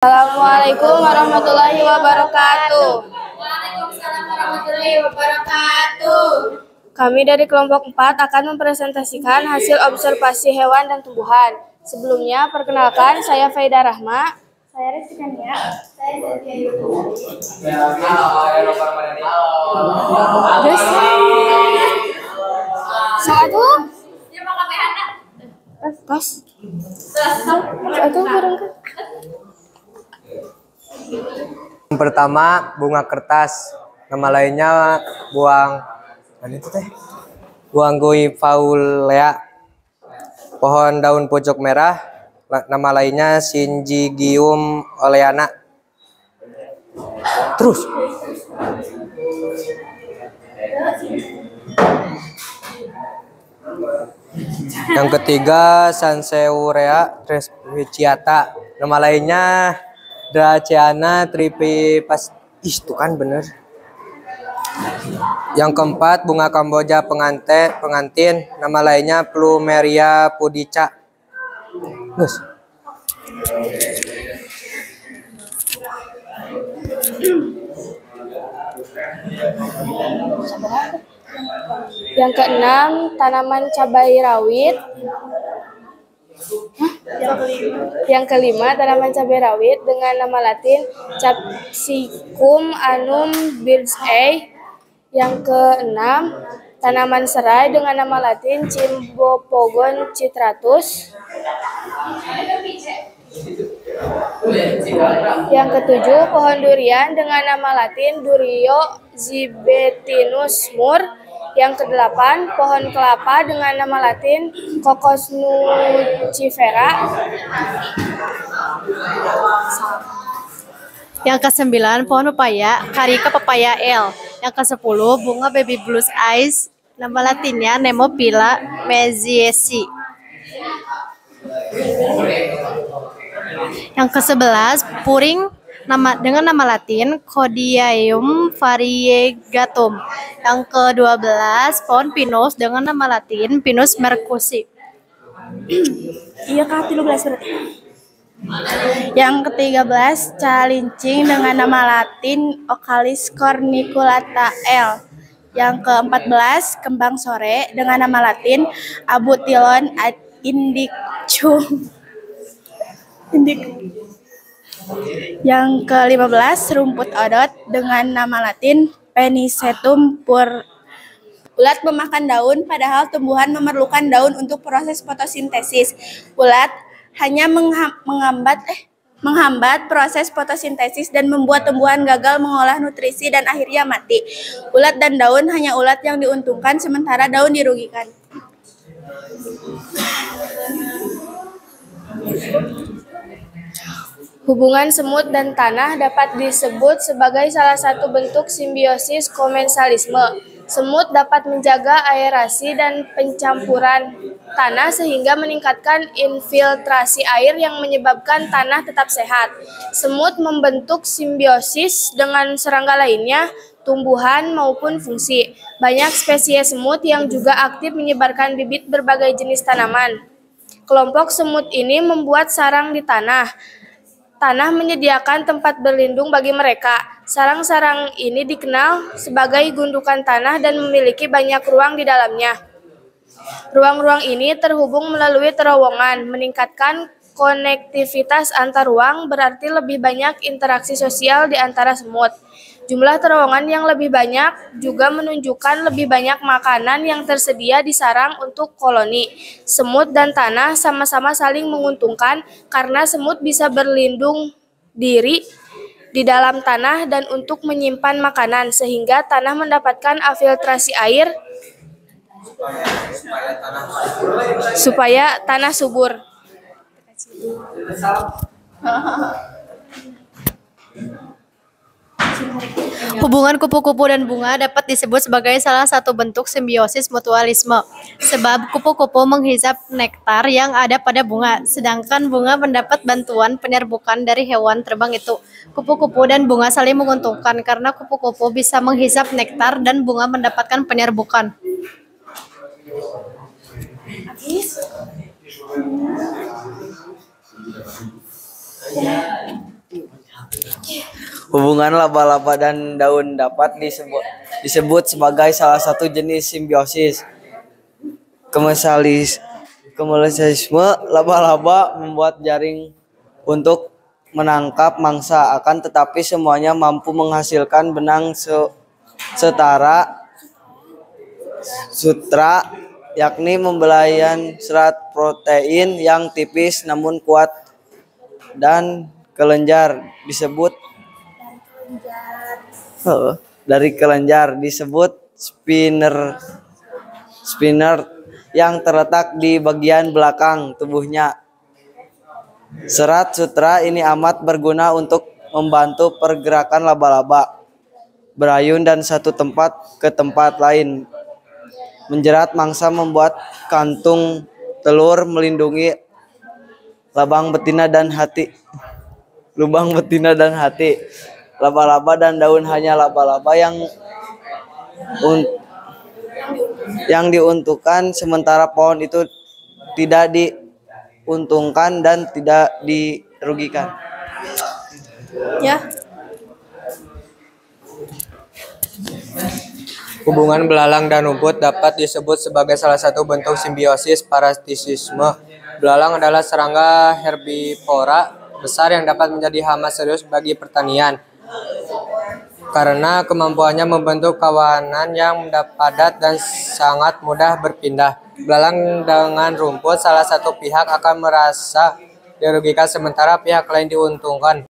Assalamualaikum warahmatullahi wabarakatuh. Waalaikumsalam warahmatullahi wabarakatuh. Kami dari kelompok 4 akan mempresentasikan hasil observasi hewan dan tumbuhan. Sebelumnya, perkenalkan, saya Faida Rahma. Saya Rizky Kania. Saya Zakia Yusuf. Terus, satu, tos, satu berangkat. Yang pertama, bunga kertas. Nama lainnya buang guifaulea. Pohon daun pucuk merah. Nama lainnya Synzygium oleana. Terus. Yang ketiga, Sansevieria trispiciata. Nama lainnya Dracaena tripipas. Itu kan bener. Yang keempat, bunga Kamboja pengantin. Nama lainnya Plumeria pudica. Terus. Yang keenam, tanaman cabai rawit. Yang kelima, tanaman cabai rawit dengan nama latin Capsicum annum birdseye. Yang keenam, tanaman serai dengan nama latin Cymbopogon citratus. Yang ketujuh, pohon durian dengan nama latin Durio zibetinus Murr. Yang kedelapan, pohon kelapa dengan nama latin Cocos nucifera. Yang ke-9, pohon pepaya, Carica papaya L. Yang ke-10, bunga baby blues eyes, nama latinnya Nemophila meziesi. Yang ke-11, puring dengan nama latin Codiaeum variegatum. Yang ke-12, pohon pinus dengan nama latin Pinus mercusi. Iya Kak, 13 berarti. Yang ke-13, calincing dengan nama latin Ocalis corniculata L. Yang ke-14, kembang sore dengan nama latin Abutilon indicum. Yang ke-15, rumput odot dengan nama latin Penicetum pur. Ulat memakan daun, padahal tumbuhan memerlukan daun untuk proses fotosintesis. Ulat hanya menghambat proses fotosintesis dan membuat tumbuhan gagal mengolah nutrisi dan akhirnya mati. Ulat dan daun hanya ulat yang diuntungkan, sementara daun dirugikan. Hubungan semut dan tanah dapat disebut sebagai salah satu bentuk simbiosis komensalisme. Semut dapat menjaga aerasi dan pencampuran tanah sehingga meningkatkan infiltrasi air yang menyebabkan tanah tetap sehat. Semut membentuk simbiosis dengan serangga lainnya, tumbuhan maupun fungsi. Banyak spesies semut yang juga aktif menyebarkan bibit berbagai jenis tanaman. Kelompok semut ini membuat sarang di tanah. Tanah menyediakan tempat berlindung bagi mereka. Sarang-sarang ini dikenal sebagai gundukan tanah dan memiliki banyak ruang di dalamnya. Ruang-ruang ini terhubung melalui terowongan, meningkatkan konektivitas antar ruang, berarti lebih banyak interaksi sosial di antara semut. Jumlah terowongan yang lebih banyak juga menunjukkan lebih banyak makanan yang tersedia di sarang untuk koloni. Semut dan tanah sama-sama saling menguntungkan karena semut bisa berlindung diri di dalam tanah dan untuk menyimpan makanan, sehingga tanah mendapatkan afiltrasi air supaya tanah subur. Hubungan kupu-kupu dan bunga dapat disebut sebagai salah satu bentuk simbiosis mutualisme, sebab kupu-kupu menghisap nektar yang ada pada bunga, sedangkan bunga mendapat bantuan penyerbukan dari hewan terbang itu. Kupu-kupu dan bunga saling menguntungkan karena kupu-kupu bisa menghisap nektar dan bunga mendapatkan penyerbukan. Habis. 3 Hubungan laba-laba dan daun dapat disebut sebagai salah satu jenis simbiosis. Komensalisme laba-laba membuat jaring untuk menangkap mangsa, akan tetapi semuanya mampu menghasilkan benang setara sutra, yakni membelayan serat protein yang tipis namun kuat, dan kelenjar disebut spinner yang terletak di bagian belakang tubuhnya. Serat sutra ini amat berguna untuk membantu pergerakan laba-laba berayun dan satu tempat ke tempat lain. Menjerat mangsa membuat kantung telur melindungi lubang betina dan hati. Laba-laba dan daun hanya laba-laba yang diuntungkan, sementara pohon itu tidak diuntungkan dan tidak dirugikan. Ya. Hubungan belalang dan rumput dapat disebut sebagai salah satu bentuk simbiosis parasitisme. Belalang adalah serangga herbivora besar yang dapat menjadi hama serius bagi pertanian karena kemampuannya membentuk kawanan yang padat dan sangat mudah berpindah. Belalang dengan rumput, salah satu pihak akan merasa dirugikan sementara pihak lain diuntungkan.